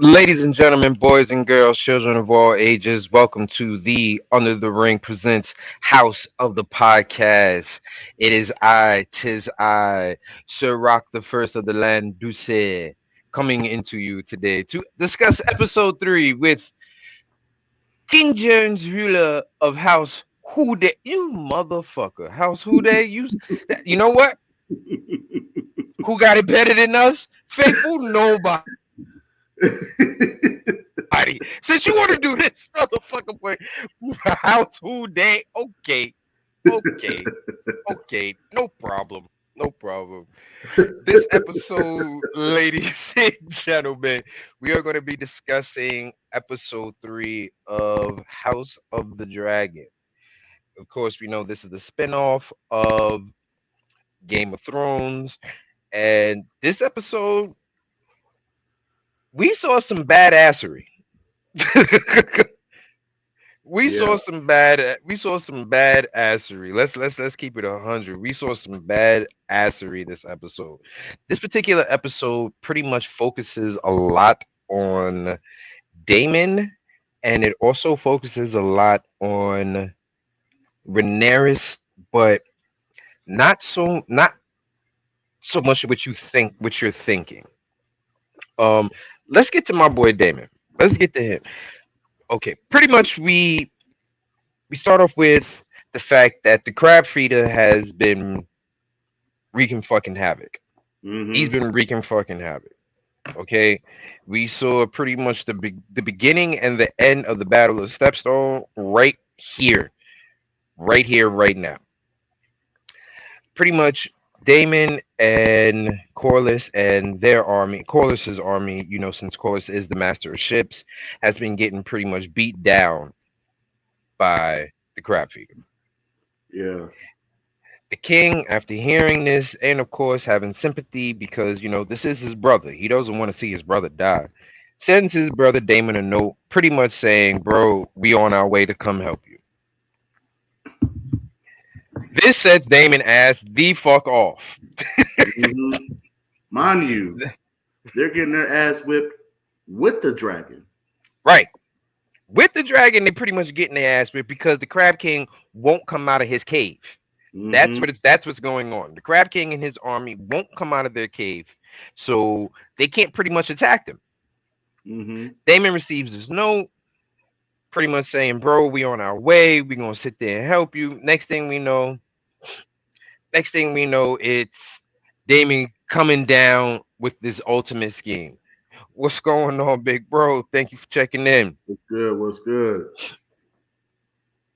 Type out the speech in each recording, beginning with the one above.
Ladies and gentlemen, boys and girls, children of all ages, welcome to the Under the Ring presents House of the Podcast. It is tis I, Sir Rock the First of the Land Duce, coming into you today to discuss episode 3 with King James ruler of House Who Day. You motherfucker. House Who Day? You know what? Who got it better than us? Faithful nobody. Since you want to do this motherfucker play House Who Day, okay, no problem. No problem. This episode, ladies and gentlemen, we are going to be discussing episode 3 of House of the Dragon. Of course, we know this is the spinoff of Game of Thrones. And this episode, we saw some badassery. We saw some bad assery. Let's keep it 100. We saw some bad assery this episode. This particular episode pretty much focuses a lot on Daemon, and it also focuses a lot on Rhaenyra, but not so much what you're thinking. Um, let's get to my boy Daemon. Let's get to him. Okay, pretty much we start off with the fact that the crab feeder has been wreaking fucking havoc. He's Mm-hmm. been wreaking fucking havoc. Okay, we saw pretty much the beginning and the end of the Battle of Stepstone right here, right now. Pretty much Damon and Corliss and their army, Corliss's army, since Corliss is the master of ships, has been getting pretty much beat down by the crab feeder. Yeah. The king, after hearing this, and of course having sympathy because this is his brother, he doesn't want to see his brother die, sends his brother Damon a note, pretty much saying, "Bro, we on our way to come help you." This sets Damon ass the fuck off. Mm-hmm. Mind you, they're getting their ass whipped with the dragon. Right. With the dragon, they pretty much getting their ass whipped because the Crab King won't come out of his cave. Mm-hmm. That's what's going on. The Crab King and his army won't come out of their cave, so they can't pretty much attack them. Mm-hmm. Damon receives this note, pretty much saying, "Bro, we on our way. We gonna sit there and help you." Next thing we know, it's Damon coming down with this ultimate scheme. What's going on, big bro? Thank you for checking in. What's good? What's good?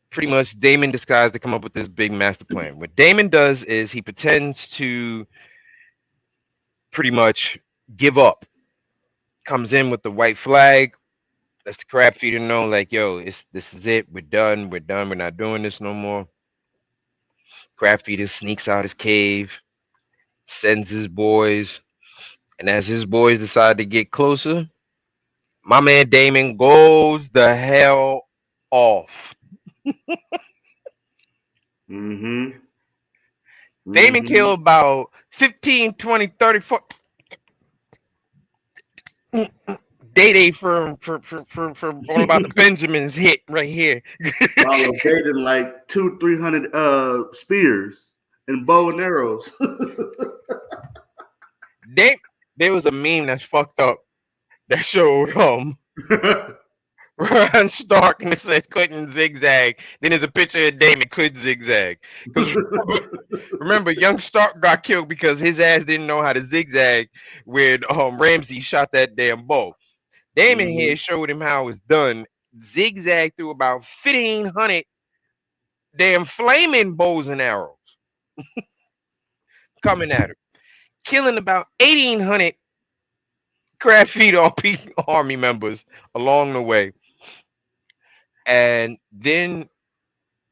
Pretty much, Damon decides to come up with this big master plan. What Damon does is he pretends to pretty much give up. Comes in with the white flag. Lets the crab feeder know, like, yo, this is it. We're done. We're done. We're not doing this no more. Crab feeder sneaks out his cave, sends his boys, and as his boys decide to get closer, my man Damon goes the hell off. Mm-hmm. Damon Mm-hmm. killed about 15, 20, 30, 40. Day for all about the Benjamins hit right here. While evading like 300 spears and bow and arrows. They, there was a meme that's fucked up that showed Ron Stark and it says couldn't zigzag. Then there's a picture of Damon could zigzag. Because remember, young Stark got killed because his ass didn't know how to zigzag when Ramsey shot that damn bow. Damon Mm-hmm. here showed him how it's done. Zigzag through about 1,500 damn flaming bows and arrows coming at him, killing about 1,800 crab feet army members along the way. And then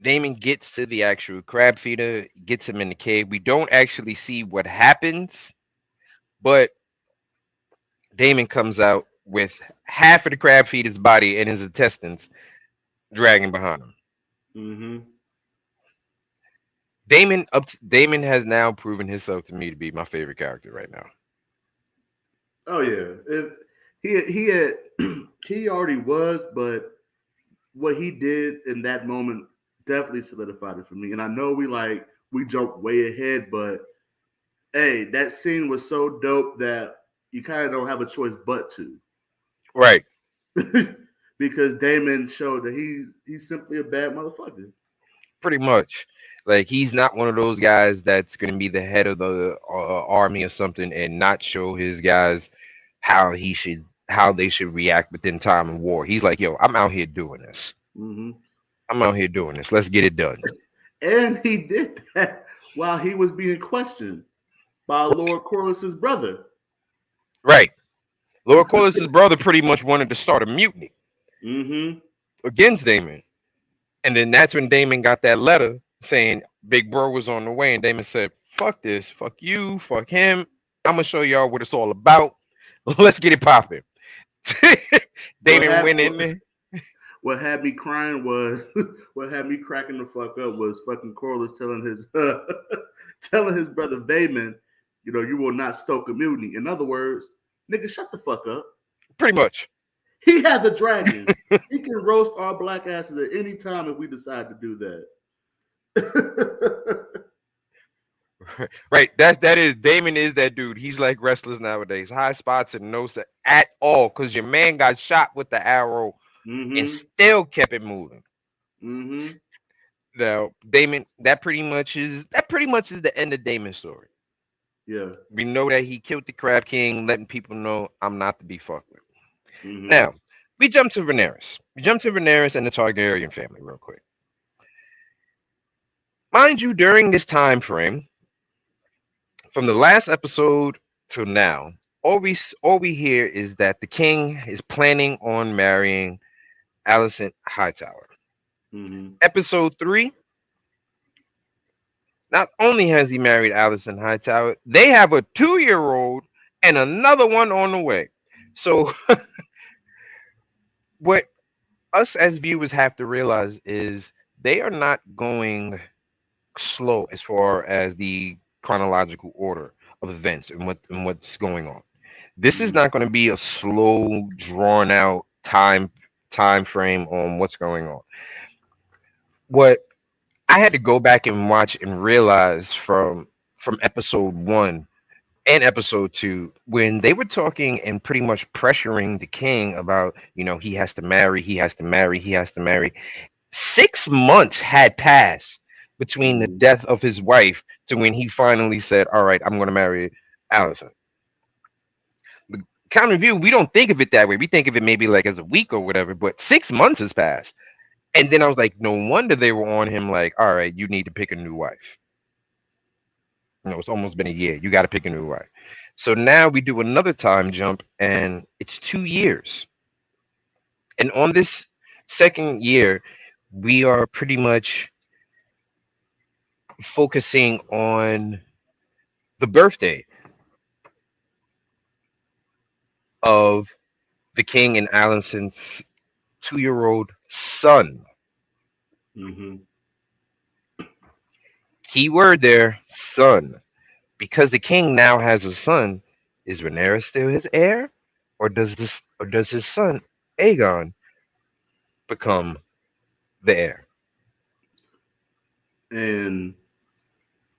Damon gets to the actual crab feeder, gets him in the cave. We don't actually see what happens, but Damon comes out with half of the crab feeder's body and his intestines dragging behind him. Mm-hmm. Damon has now proven himself to me to be my favorite character right now. Oh yeah. he had he already was, but what he did in that moment definitely solidified it for me. And I know we jumped way ahead, but hey, that scene was so dope that you kind of don't have a choice but to. Right. Because Damon showed that he's simply a bad motherfucker. Pretty much. Like he's not one of those guys that's going to be the head of the army or something and not show his guys how they should react within time of war. He's like, yo, I'm out here doing this. Hmm. I'm out here doing this. Let's get it done. And he did that while he was being questioned by Lord Corliss's brother. Right. Lord Corliss's brother pretty much wanted to start a mutiny Hmm. against Damon. And then that's when Damon got that letter saying Big Bro was on the way. And Damon said, fuck this. Fuck you. Fuck him. I'm going to show y'all what it's all about. Let's get it popping. What Damon went happened? in there. What had me crying was what had me cracking the fuck up was fucking Corliss telling his telling his brother Daemon, you will not stoke a mutiny. In other words, nigga, shut the fuck up. Pretty much. He has a dragon. He can roast our black asses at any time if we decide to do that. Right. That is Damon is that dude. He's like wrestlers nowadays. High spots and no set at all. Cause your man got shot with the arrow and Mm-hmm. still kept it moving. Mm-hmm. Now, Damon, that pretty much is the end of Damon's story. Yeah. We know that he killed the Crab King, letting people know I'm not to be fucked with. Mm-hmm. Now, we jump to Rhaenyra. We jump to Rhaenyra and the Targaryen family real quick. Mind you, during this time frame, from the last episode to now, all we hear is that the king is planning on marrying Alicent Hightower. Mm-hmm. Episode 3, not only has he married Alicent Hightower, they have a 2-year old and another one on the way. So what us as viewers have to realize is they are not going slow as far as the chronological order of events and what's going on. This is Mm-hmm. not going to be a slow, drawn out time frame on what's going on. What I had to go back and watch and realize from episode 1 and episode 2 when they were talking and pretty much pressuring the king about, he has to marry, he has to marry, he has to marry. 6 months had passed between the Mm-hmm. death of his wife to when he finally said, all right, I'm going to marry Allison. The counter view, we don't think of it that way. We think of it maybe like as a week or whatever, but 6 months has passed. And then I was like, no wonder they were on him like, all right, you need to pick a new wife. It's almost been a year. You got to pick a new wife. So now we do another time jump and it's 2 years. And on this second year, we are pretty much focusing on the birthday of the king and Allison's 2-year-old son. Mm-hmm. Keyword there, son. Because the king now has a son, is Rhaenyra still his heir? Or does his son, Aegon, become the heir? And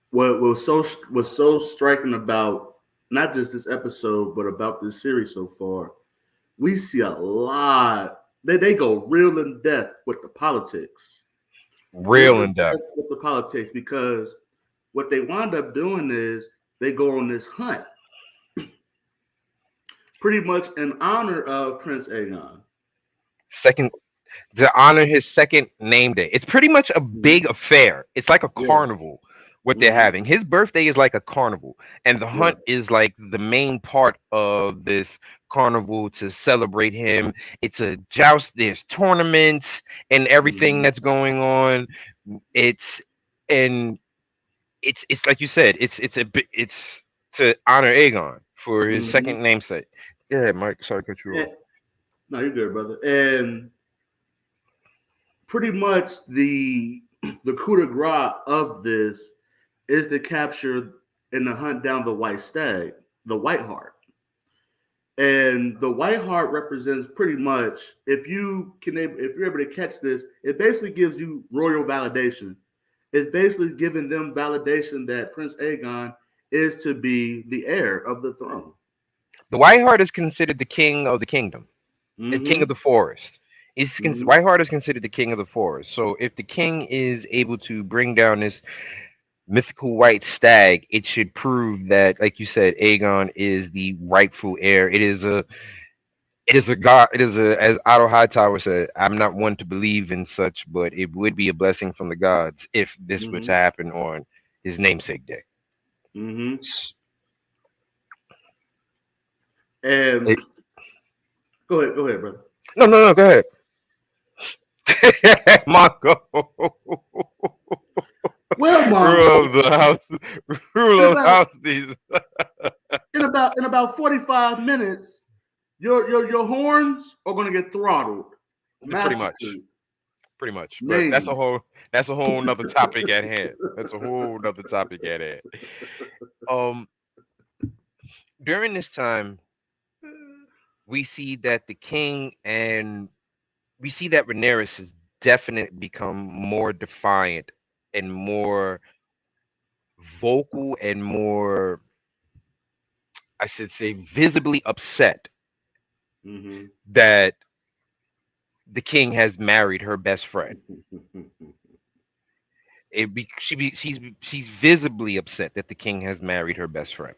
what was so striking about not just this episode, but about this series so far, we see a lot. They go real in depth with the politics, real Real in in depth. depth with the politics, because what they wind up doing is they go on this hunt, pretty much in honor of Prince Aegon. Second to honor his second name day. It's pretty much a Mhm. big affair. It's like a Yeah. carnival what they're Hmm. having. His birthday is like a carnival, and the Yeah. hunt is like the main part of this carnival to celebrate him. It's a joust, there's tournaments and everything Hmm. that's going on. It's and it's like you said, it's to honor Aegon for his Hmm. second namesake. Yeah, Mike, sorry to cut you Yeah. off. No, you're good, brother. And pretty much the coup de grace of this is the capture and the hunt down the white stag, the white hart. And the white heart represents pretty much if you're able to catch this, it basically gives you royal validation. It's basically giving them validation that Prince Aegon is to be the heir of the throne. The Whiteheart is considered the king of the kingdom, the king of Mm-hmm. the forest. Mm-hmm. Whiteheart is considered the king of the forest. So if the king is able to bring down this mythical white stag, it should prove that, like you said, Aegon is the rightful heir. It is a god. It is a, as Otto Hightower said. I'm not one to believe in such, but it would be a blessing from the gods if this were to Mm-hmm. happen on his namesake day. Mm-hmm. S- And it- go ahead, brother. no, no, no. Go ahead, Marco. Well, Rule Mongo, of the house. in Rule of about house. These in about 45 minutes, your horns are gonna get throttled, pretty much, massacred, pretty much. But maimed. that's a whole nother topic at hand. That's a whole nother topic at hand. Um, during this time, we see that the king and we see that Rhaenyra has definitely become more defiant and more vocal and more, I should say, visibly upset Mm-hmm. that the king has married her best friend. She's visibly upset that the king has married her best friend.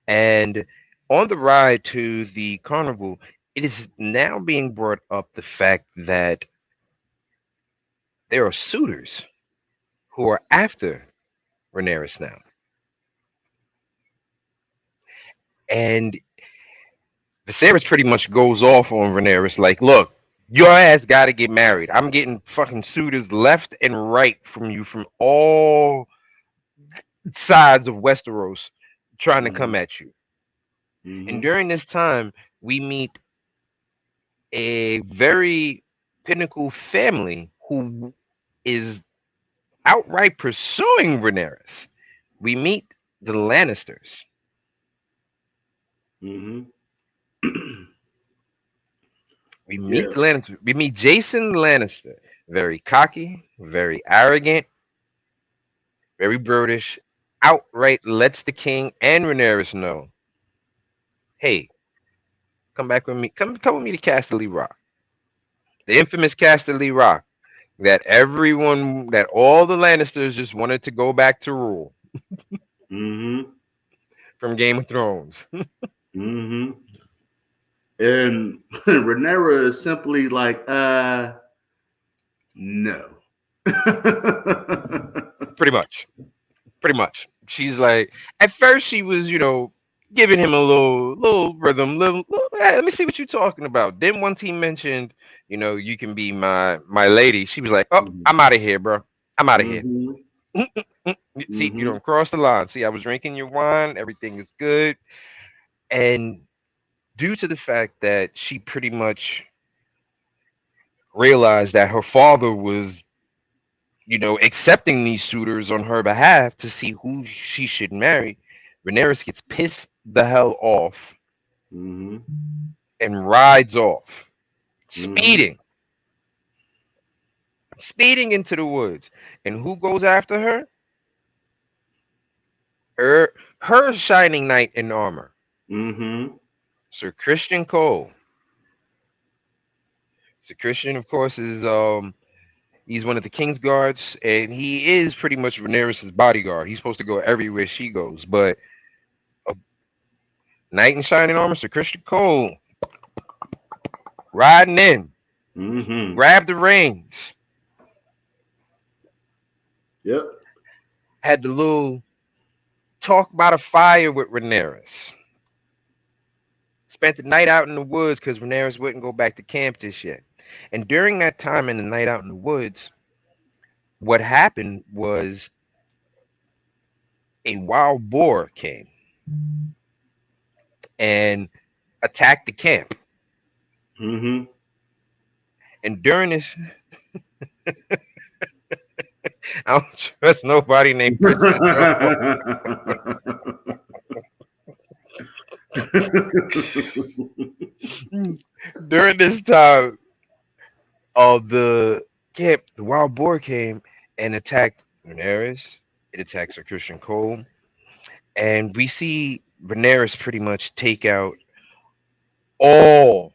And on the ride to the carnival, it is now being brought up the fact that there are suitors who are after Rhaenyra now. And Viserys pretty much goes off on Rhaenyra, like, look, your ass got to get married. I'm getting fucking suitors left and right from you from all sides of Westeros trying to come Mm-hmm. at you. And Mm-hmm. during this time, we meet a very pinnacle family who is outright pursuing Rhaenyra. We meet the Lannisters. Mm-hmm. We meet Yeah. the Lannisters. We meet Jason Lannister, very cocky, very arrogant, very brutish, outright lets the king and Rhaenyra know, hey, come back with me. Come with me to Casterly Rock. The infamous Casterly Rock that all the Lannisters just wanted to go back to rule Mm-hmm. from Game of Thrones. Mm-hmm. And Renera is simply like, no. Pretty much. Pretty much. She's like, at first she was, giving him a little rhythm, hey, let me see what you're talking about. Then once he mentioned, you can be my lady, she was like, oh, Mm-hmm. I'm out of here, bro. I'm out of here. Mm-hmm. See, you Mm-hmm. don't cross the line. See, I was drinking your wine, everything is good. And due to the fact that she pretty much realized that her father was, accepting these suitors on her behalf to see who she should marry, Rhaenyra gets pissed the hell off Mm-hmm. and rides off, Mm-hmm. speeding into the woods. And who goes after her? Her shining knight in armor, Mm-hmm. Sir Christian Cole. Sir Christian, of course, is he's one of the King's guards, and he is pretty much Rhaenyra's bodyguard. He's supposed to go everywhere she goes, but a knight in shining armor, Sir Christian Cole, riding in, Mm-hmm. grabbed the reins, Yep. had the little talk about a fire with Rhaenyra. Spent the night out in the woods because Rhaenyra wouldn't go back to camp just yet. And during that time in the night out in the woods, what happened was a wild boar came and attacked the camp. Mm-hmm. And during this, I don't trust nobody named Christian no more. During this time, the camp, the wild boar came and attacked Rhaenyra. It attacks Sir Christian Cole, and we see Rhaenyra pretty much take out all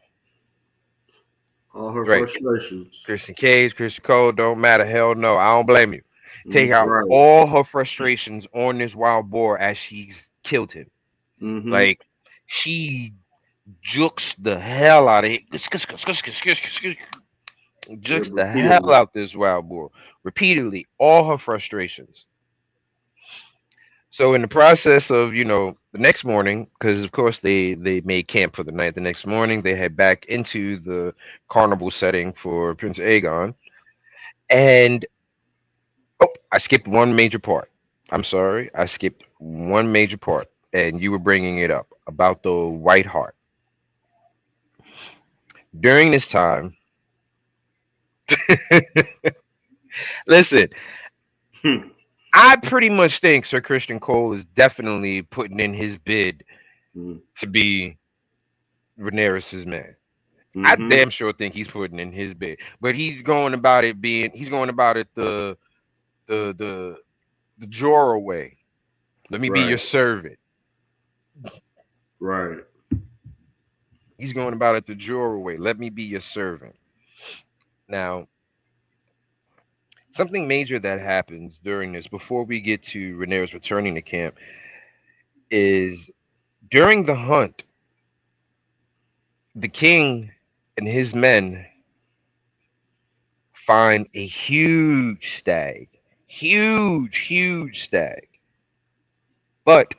All her right. frustrations. Christian Cage, Christian Cole, don't matter. Hell no, I don't blame you. Take out Right. all her frustrations on this wild boar as she's killed him. Mm-hmm. Like she jukes the hell out of it. Yeah, Jukes the hell repeatedly. out this wild boar repeatedly, all her frustrations. So in the process of the next morning, because of course they made camp for the night. The next morning they head back into the carnival setting for Prince Aegon, and oh, I skipped one major part. I'm sorry, I skipped one major part, and you were bringing it up about the White Heart. During this time, listen, I pretty much think Sir Christian Cole is definitely putting in his bid to be Rhaenyra's man. I Mm-hmm. damn sure think he's putting in his bid, but he's going about it the the the Jorah way. Let me be Right. your servant. Right. He's going about it the Jorah way. Let me be your servant. Now, something major that happens during this, before we get to Rhaenyra's returning to camp, is during the hunt, the king and his men find a huge stag. Huge, huge stag. But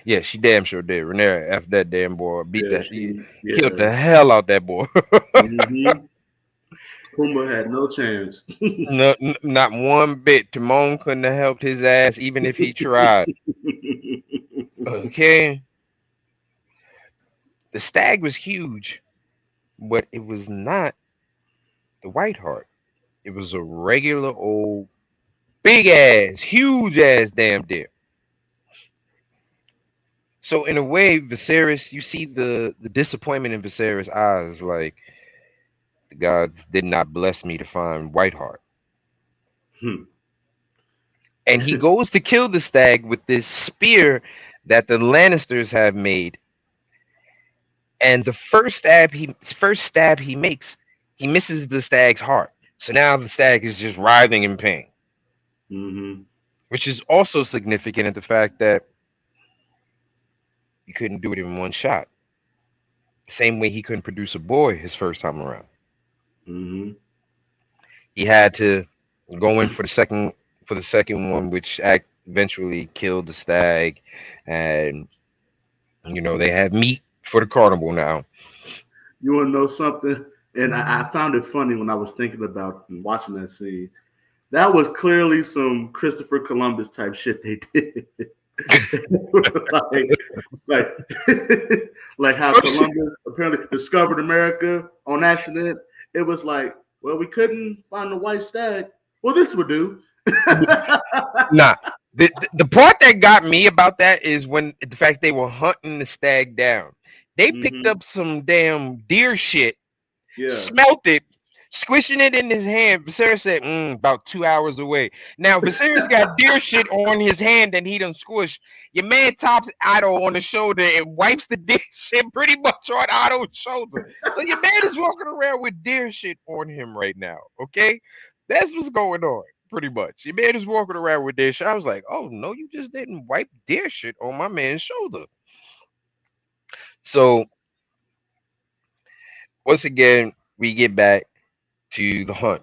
yeah, she damn sure did. Rhaenyra F that damn boy. Yeah, He she, killed yeah. the hell out that boy. Mm-hmm. Puma had no chance. No, not one bit. Timon couldn't have helped his ass even if he tried. Okay. The stag was huge, but it was not the White Hart. It was a regular old big ass, huge ass damn deer. So in a way, Viserys, you see the disappointment in Viserys' eyes, like the gods did not bless me to find Whiteheart. Hmm. And he goes to kill the stag with this spear that the Lannisters have made. And the first stab he makes, he misses the stag's heart. So now the stag is just writhing in pain, Mm-hmm. which is also significant in the fact that he couldn't do it in one shot. Same way he couldn't produce a boy his first time around. Mm-hmm. He had to go in for the second one, which eventually killed the stag, and they have meat for the carnival now. You want to know something? And I found it funny when I was thinking about and watching that scene. That was clearly some Christopher Columbus type shit they did. like, like, like how Oh, shit. Columbus apparently discovered America on accident. It was like, well, we couldn't find the white stag. Well, this would do. Nah, the part that got me about that is when the fact they were hunting the stag down. They picked Mm-hmm. up some damn deer shit, Yeah. smelt it, squishing it in his hand. Viserys said, about 2 hours away. Now, Viserys got deer shit on his hand and he done squished. Your man taps Otto on the shoulder and wipes the deer shit pretty much on Otto's shoulder. So your man is walking around with deer shit on him right now, okay? That's what's going on, pretty much. Your man is walking around with deer shit. I was like, oh, no, you just didn't wipe deer shit on my man's shoulder. So, once again, we get back to the hunt.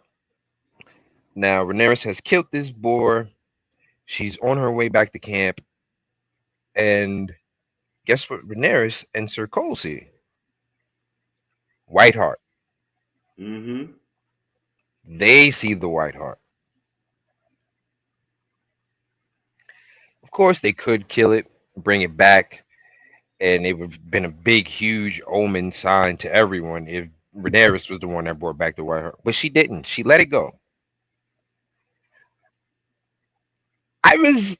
Now, Rhaenyra has killed this boar. She's on her way back to camp. And guess what Rhaenyra and Sir Cole see? Whiteheart. Mm-hmm. They see the Whiteheart. Of course, they could kill it, bring it back, and it would have been a big, huge omen sign to everyone if Rhaenyra was the one that brought back the Whiteheart. But she didn't. She let it go. I was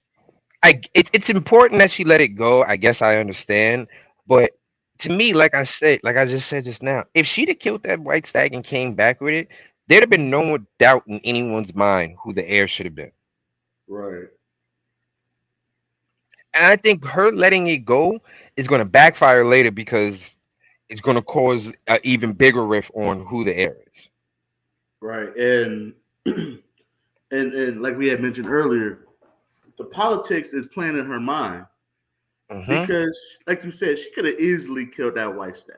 it's important that she let it go. I guess I understand, but to me, like I just said just now, if she'd have killed that white stag and came back with it, there'd have been no more doubt in anyone's mind who the heir should have been. Right. And I think her letting it go is going to backfire later because it's going to cause an even bigger rift on who the heir is. Right. And and like we had mentioned earlier, the politics is playing in her mind Hmm. because, like you said, she could have easily killed that white stag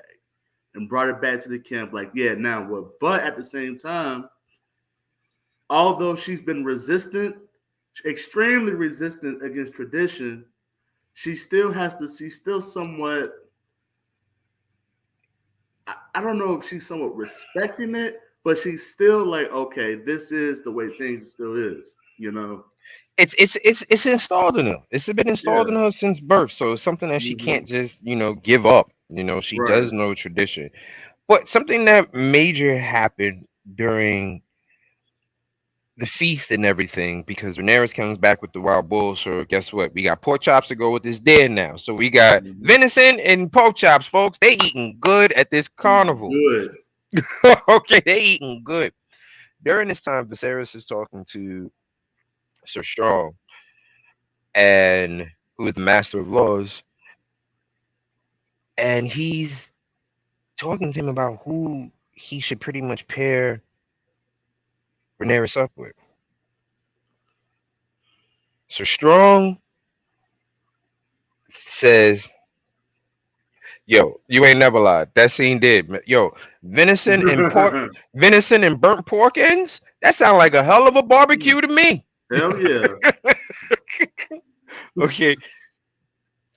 and brought it back to the camp. Like, yeah, now what? But at the same time, although she's been resistant, extremely resistant against tradition, she still has to. She's still somewhat. I don't know if she's somewhat respecting it, but she's still like, okay, this is the way things still is. You know? It's installed in her. It's been installed in Yeah. her since birth, so it's something that she Hmm. can't just give up. She Right. does know tradition. But something that major happened during the feast and everything, because Daenerys comes back with the wild bull. So guess what? We got pork chops to go with this deer now. So we got Hmm. venison and pork chops, folks. They eating good at this carnival. Good. Okay, they eating good. During this time, Viserys is talking to Sir Strong, and who is the master of laws, and he's talking to him about who he should pretty much pair Daenerys up with. Sir Strong says, "Yo, you ain't never lied. That scene did. Yo, venison and burnt pork ends. That sound like a hell of a barbecue to me." Hell yeah. Okay,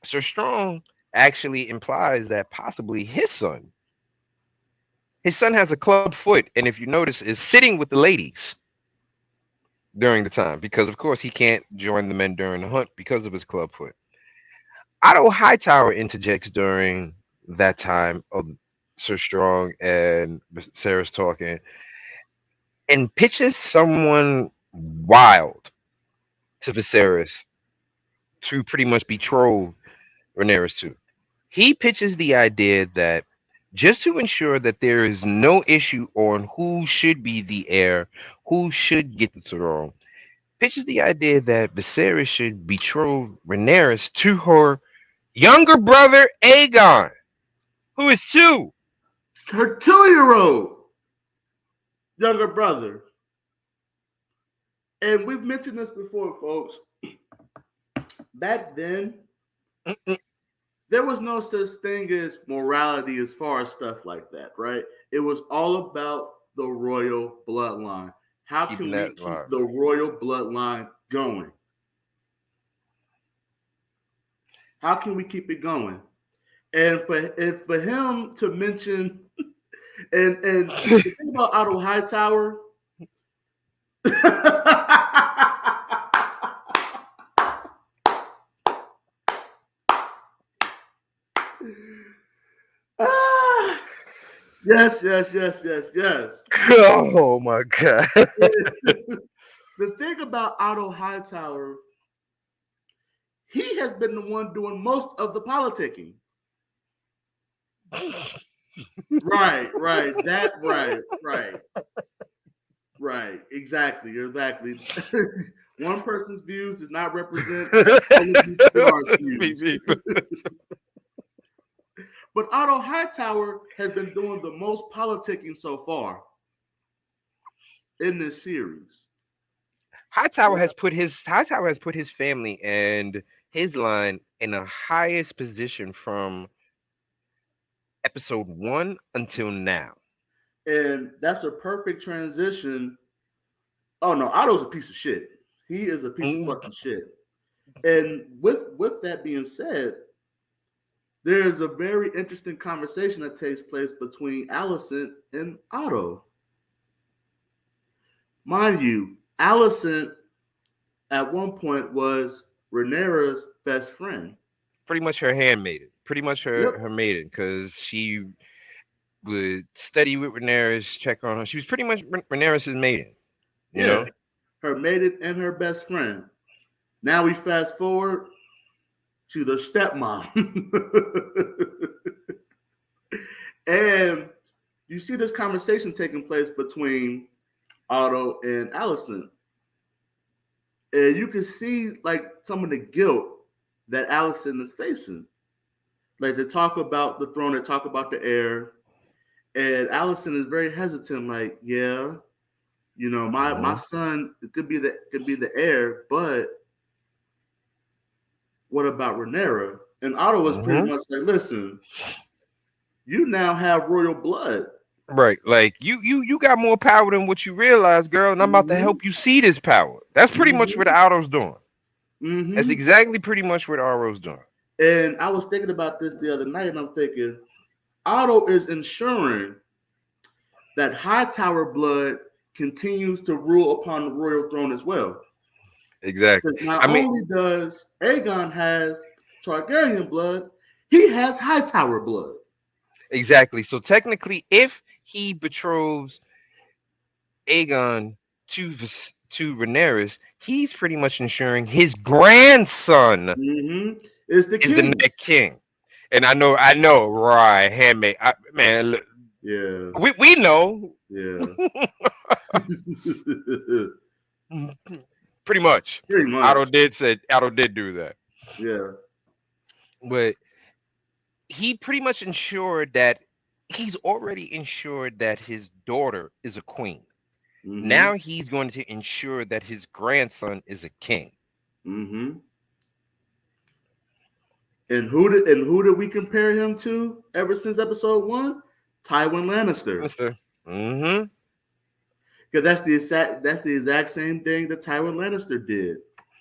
Sir Strong actually implies that possibly his son has a club foot, and if you notice, is sitting with the ladies during the time because, of course, he can't join the men during the hunt because of his club foot. Otto Hightower interjects during that time of Sir Strong and Sarah's talking and pitches someone wild to Viserys to pretty much betroth Rhaenyra to. He pitches the idea that just to ensure that there is no issue on who should be the heir, who should get the throne, pitches the idea that Viserys should betroth Rhaenyra to her younger brother Aegon, who is two. Her 2 year old younger brother. And we've mentioned this before, folks. Back then, Mm-mm. there was no such thing as morality as far as stuff like that, right? It was all about the royal bloodline. How Keeping can we that keep alive. the royal bloodline going? How can we keep it going? And for him to mention and the thing about Otto Hightower, ah, yes, yes, yes, yes, yes. Oh my god. The thing about Otto Hightower, he has been the one doing most of the politicking. Right, right, that, right, right, right, exactly, exactly. One person's views does not represent all of these PR's views. But Otto Hightower has been doing the most politicking so far in this series. Hightower has put his family and his line in the highest position from episode one until now. And that's a perfect transition. Oh no, Otto's a piece of shit. He is a piece of Mm, fucking shit. And with that being said, there is a very interesting conversation that takes place between Allison and Otto. Mind you, Allison at one point was Rhaenyra's best friend. pretty much her handmaiden. Pretty much Yep. her maiden, because she would study with Rhaenyra, check on her. She was pretty much Rhaenyra's maiden. You Yeah. know, Her maiden and her best friend. Now we fast forward to the stepmom. And you see this conversation taking place between Otto and Allison. And you can see like some of the guilt that Allison is facing. Like they talk about the throne, they talk about the heir, and Allison is very hesitant. Like, yeah, my Mm-hmm. son could be the heir, but what about Rhaenyra? And Otto was pretty Mm-hmm. much like, listen, you now have royal blood. Right. Like you got more power than what you realize, girl, and I'm about to Mm-hmm. help you see this power. That's pretty much what Mm-hmm. Otto's doing. That's Mm-hmm. exactly pretty much what Otto's doing. And I was thinking about this the other night, and I'm thinking, Otto is ensuring that Hightower blood continues to rule upon the royal throne as well. Exactly. Because not I mean, only does Aegon has Targaryen blood, he has Hightower blood. exactly. So technically, if he betroths Aegon to Rhaenyra, he's pretty much ensuring his grandson Mm-hmm. Is the is the king. next king. And I know, right, handmaid. Man, look, Yeah, we know yeah. pretty much. Pretty much. Otto did do that, Yeah. but he pretty much ensured that he's already ensured that his daughter is a queen. Mm-hmm. Now he's going to ensure that his grandson is a king. Mm-hmm. And who did we compare him to ever since episode one? Tywin Lannister. Mister. Mm-hmm. Because that's the exact same thing that Tywin Lannister did.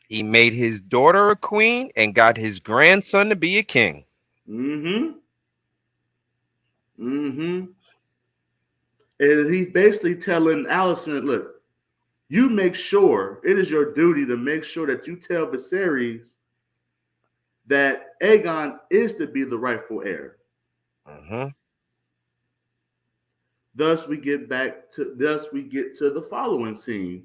He made his daughter a queen and got his grandson to be a king. Mm-hmm. Mm-hmm. And he's basically telling Allison, look, you make sure it is your duty to make sure that you tell Viserys that Aegon is to be the rightful heir. Mm-hmm. Thus we get to the following scene.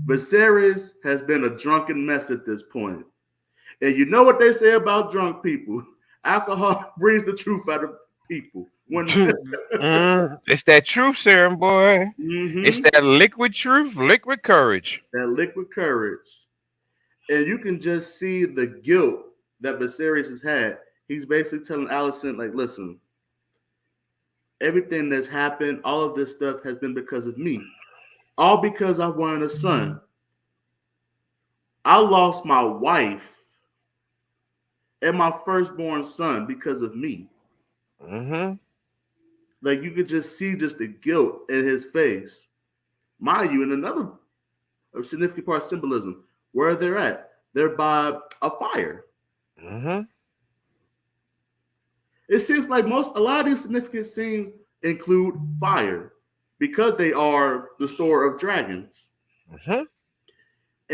Viserys has been a drunken mess at this point. And you know what they say about drunk people? Alcohol brings the truth out of people. When It's that truth serum, boy. It's mm-hmm, that liquid truth, liquid courage. that liquid courage. And you can just see the guilt that Viserys has had. He's basically telling Alicent, like, listen, everything that's happened, all of this stuff has been because of me. All because I wanted a son. I lost my wife and my firstborn son because of me. Mm-hmm. Like you could just see just the guilt in his face. Mind you, in another significant part of symbolism, where they're at, they're by a fire. Mm-hmm. It seems like a lot of these significant scenes include fire because they are the store of dragons. Mm-hmm.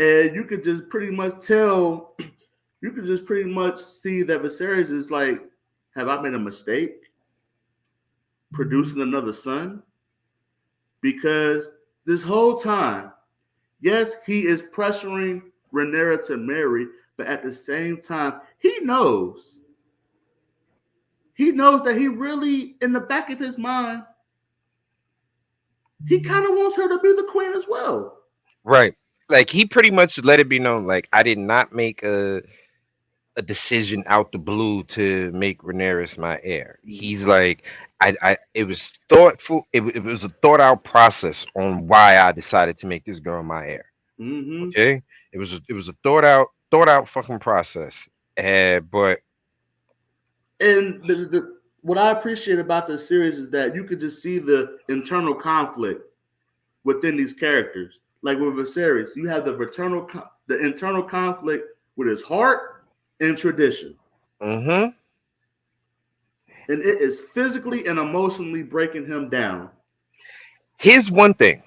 And you could just pretty much tell, you could just pretty much see that Viserys is like, have I made a mistake producing another son? Because this whole time, yes, he is pressuring Rhaenyra to marry, but at the same time, he knows that he really, in the back of his mind, he kind of wants her to be the queen as well. Right. Like he pretty much let it be known, like I did not make a decision out the blue to make Rhaenyra my heir. He's like, it was thoughtful. It was a thought out process on why I decided to make this girl my heir. Mm-hmm. Okay, it was a thought out fucking process. But And what I appreciate about this series is that you could just see the internal conflict within these characters. Like with Viserys, you have the internal conflict with his heart and tradition, mm-hmm. and it is physically and emotionally breaking him down. Here's one thing.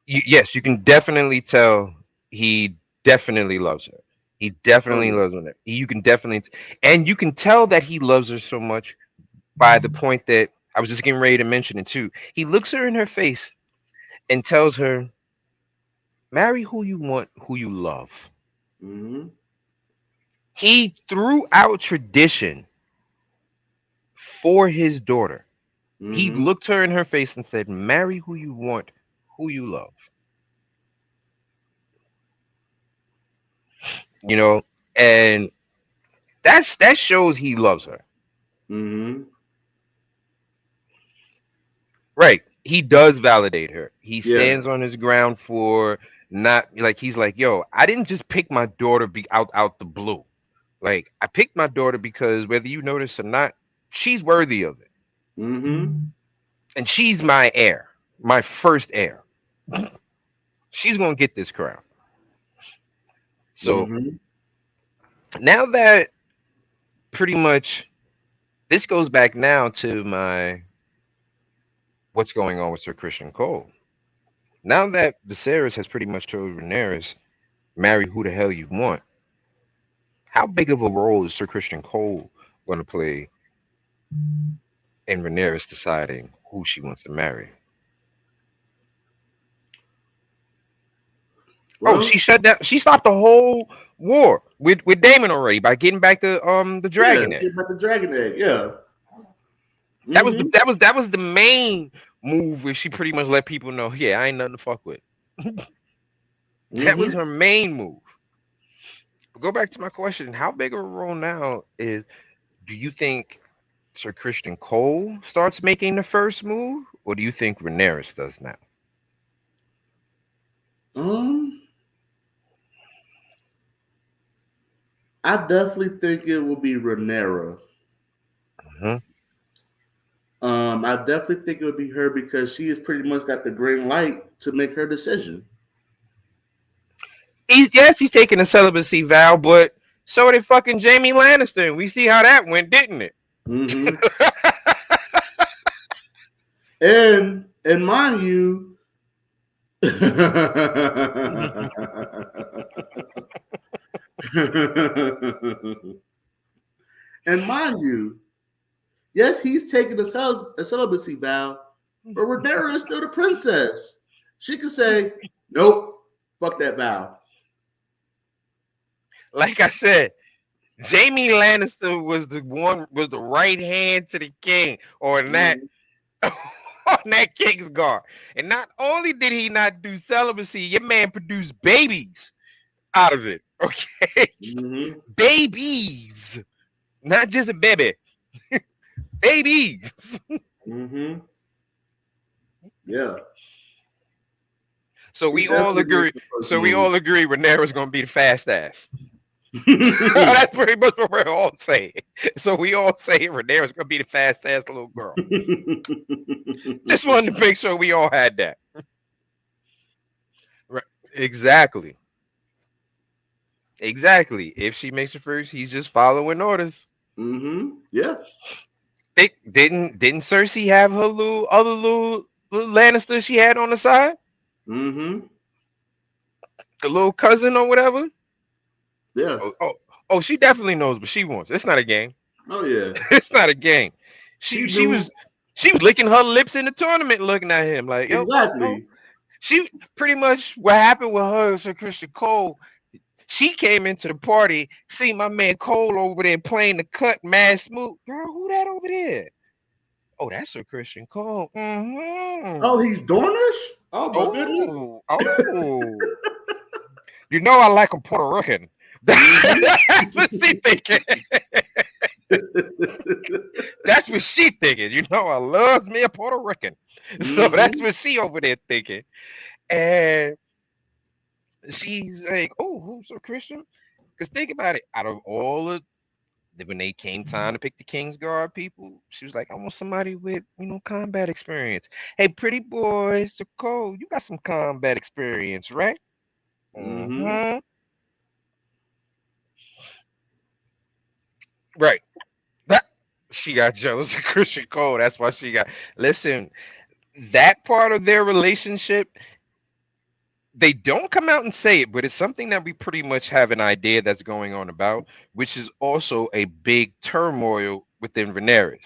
Yes, you can definitely tell he definitely loves her. He Oh definitely yeah. loves her. You can definitely, and you can tell that he loves her so much by the point that I was just getting ready to mention it too. He looks her in her face and tells her, marry who you want, who you love. Mm-hmm. He threw out tradition for his daughter. He Mm-hmm. looked her in her face and said, marry who you want, who you love. You know, and that shows he loves her. Mm-hmm. Right. He does validate her. He Yeah. stands on his ground for not like he's like, yo, I didn't just pick my daughter be out the blue. Like I picked my daughter because whether you notice or not, she's worthy of it. Mm-hmm. And she's my heir, my first heir. She's gonna get this crown. So Mm-hmm. now that pretty much this goes back now to my what's going on with Sir Christian Cole. Now that Viserys has pretty much told Rhaenyra, marry who the hell you want, how big of a role is Sir Christian Cole going to play in Rhaenyra deciding who she wants to marry? Oh, Well, she shut down. She stopped the whole war with Daemon already by getting back the yeah, dragon egg. get about the dragon egg. Yeah. That was the Mm-hmm. main move where she pretty much let people know, yeah, I ain't nothing to fuck with. That was Mm-hmm. her main move. But go back to my question: how big of a role now is? Do you think Sir Christian Cole starts making the first move, or do you think Rhaenyra does now? Um, I definitely think it will be Renera. Hmm. I definitely think it would be her because she has pretty much got the green light to make her decision. He's taking a celibacy vow, but so did fucking Jamie Lannister. And we see how that went, didn't it? Mm-hmm. And mind you, and mind you, yes, he's taking a celibacy vow, but Rhaenyra is still the princess. She could say, "Nope, fuck that vow." Like I said, Jamie Lannister was the right hand to the king, or in that Mm-hmm. on that king's guard. And not only did he not do celibacy, your man produced babies out of it. Okay, Mm-hmm. babies, not just a baby, babies. Mm-hmm. Yeah, So he we all definitely makes agree. the first So we move. all agree Rhaenyra's gonna be the fast ass. That's pretty much what we're all saying. So we all say Rhaenyra's gonna be the fast ass little girl. Just wanted to make sure we all had that. Right. Exactly. Exactly. If she makes it first, he's just following orders. Mm-hmm. Yeah. Didn't Cersei have her little Lannister she had on the side? Mm-hmm. The little cousin or whatever? Yeah. Oh, she definitely knows what she wants. It's not a game. Oh yeah. It's not a game. She She she knew was she was licking her lips in the tournament looking at him like, yo, oh. exactly. She pretty much what happened with her, Sir Christian Cole. She came into the party, see my man Cole over there playing the cut, mad smooth. Girl, who that over there? Oh, that's Sir Christian Cole. Oh, Mm-hmm. he's Dornish? Oh my goodness. Oh. You know I like a Puerto Rican. Mm-hmm. That's what she thinking. That's what she thinking. You know I love me a Puerto Rican. So that's Mm-hmm. what she over there thinking. And she's like, oh, who's a Christian? Because think about it. Out of all of when they came time to pick the King's Guard people, she was like, I want somebody with, combat experience. Hey, pretty boy, so Cole, you got some combat experience, right? Mm-hmm. Mm-hmm. Right. That she got jealous of Christian Cole. That's why she got listen, that part of their relationship, they don't come out and say it, but it's something that we pretty much have an idea that's going on about, which is also a big turmoil within Rhaenyra.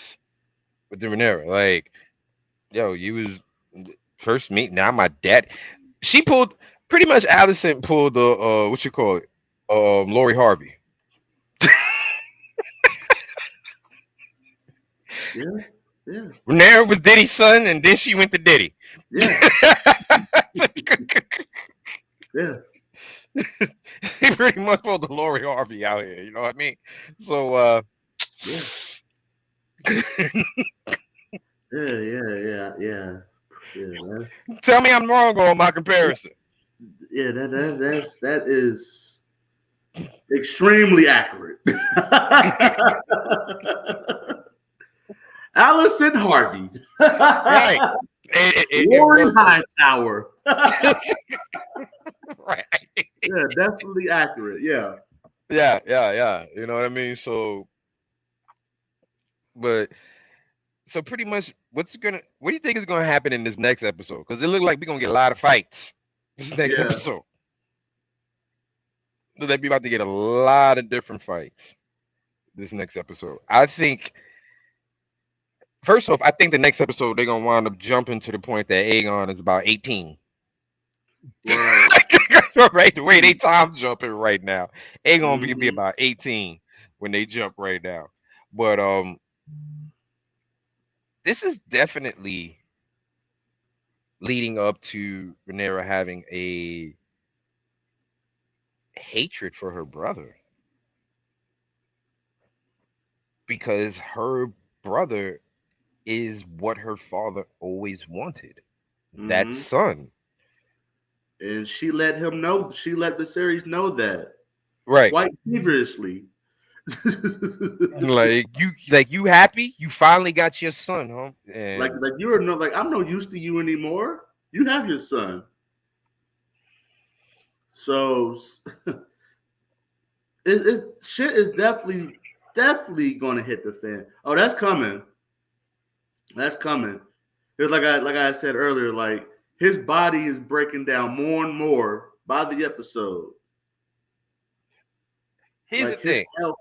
Within Rhaenyra. Like, yo, you was first meet now my dad. She pulled. Pretty much, Allison pulled the what you call it, Lori Harvey. Yeah, yeah, Renera was Diddy's son, and then she went to Diddy. yeah, yeah, He pretty much pulled the Lori Harvey out here. You know what I mean? So, yeah, yeah. That's, tell me I'm wrong on my comparison. yeah, that is extremely accurate. Allison Harvey, Right. It Lori worked. Hightower. Right. Yeah, definitely accurate. Yeah, Yeah. You know what I mean? So, but so pretty much, what do you think is gonna happen in this next episode? Because it looked like we're gonna get a lot of fights this next yeah. episode. Look like we about to get a lot of different fights this next episode. I think first off, I think the next episode they're gonna wind up jumping to the point that Aegon is about 18. Right. Right, the way they time jumping right now, Aegon be Hmm. about 18 when they jump right now. But this is definitely leading up to Rhaenyra having a hatred for her brother because her brother is what her father always wanted. That Hmm. son. And she let him know. She let the series know that Right. quite feverishly. Like you happy? You finally got your son, huh? And like you're no like I'm no use to you anymore. You have your son, so shit is definitely gonna hit the fan. Oh, that's coming. That's coming. It's like I said earlier, like his body is breaking down more and more by the episode. here's the Like his thing. health.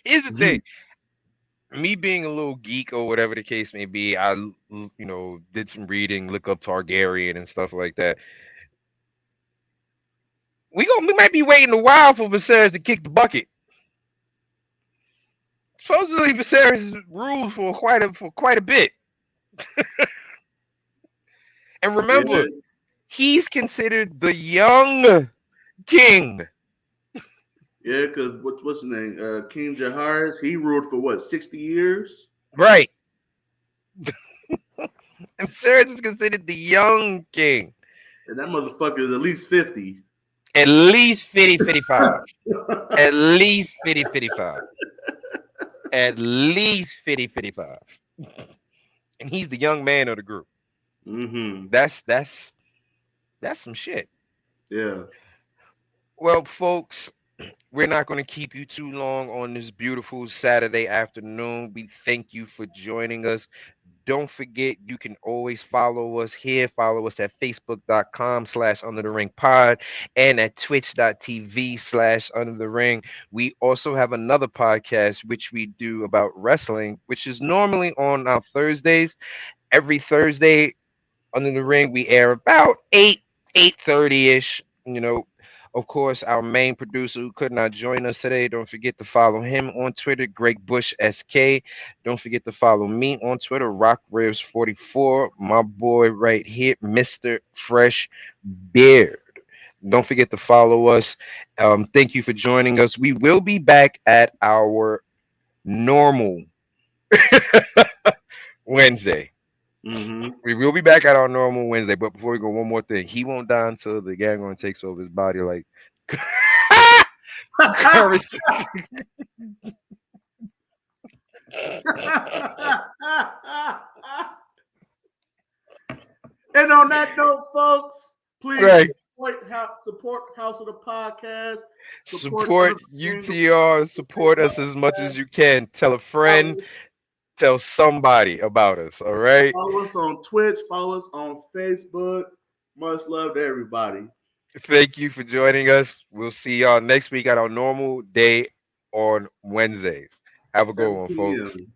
Here's the thing. Me being a little geek or whatever the case may be, did some reading, look up Targaryen and stuff like that. We might be waiting a while for Viserys to kick the bucket. Supposedly Viserys rules for quite a bit. And remember, Yeah, he's considered the young king. yeah. Because what's his name? King Jaharis. He ruled for what 60 years, Right. And Viserys is considered the young king. and that motherfucker is at least 50. At least 50, 55. At least 50, 55. At least 50, 55. And he's the young man of the group. Mm-hmm. That's some shit. Yeah. Well, folks, we're not going to keep you too long on this beautiful Saturday afternoon. We thank you for joining us. Don't forget, you can always follow us here. Follow us at facebook.com/under the ring pod and at twitch.tv/under the ring. We also have another podcast, which we do about wrestling, which is normally on our Thursdays. Every Thursday, under the ring, we air about 8:30 ish. Of course, our main producer who could not join us today. Don't forget to follow him on Twitter, Greg Bush SK. Don't forget to follow me on Twitter, RockRibs44. My boy right here, Mr. Fresh Beard. Don't forget to follow us. Thank you for joining us. We will be back at our normal Wednesday. Mm-hmm. We will be back at our normal Wednesday, but before we go, one more thing. He won't die until the gangrene takes over his body like currency. And on that note, folks, please Right. support House of the Podcast. Support Support Under the Ring. UTR. Support us as much as you can. Tell a friend. Follow, Tell somebody about us. All right. follow us on Twitch. Follow us on Facebook. Much love to everybody. Thank you for joining us. We'll see y'all next week at our normal day on Wednesdays. Have a good one, 7 folks. p.m.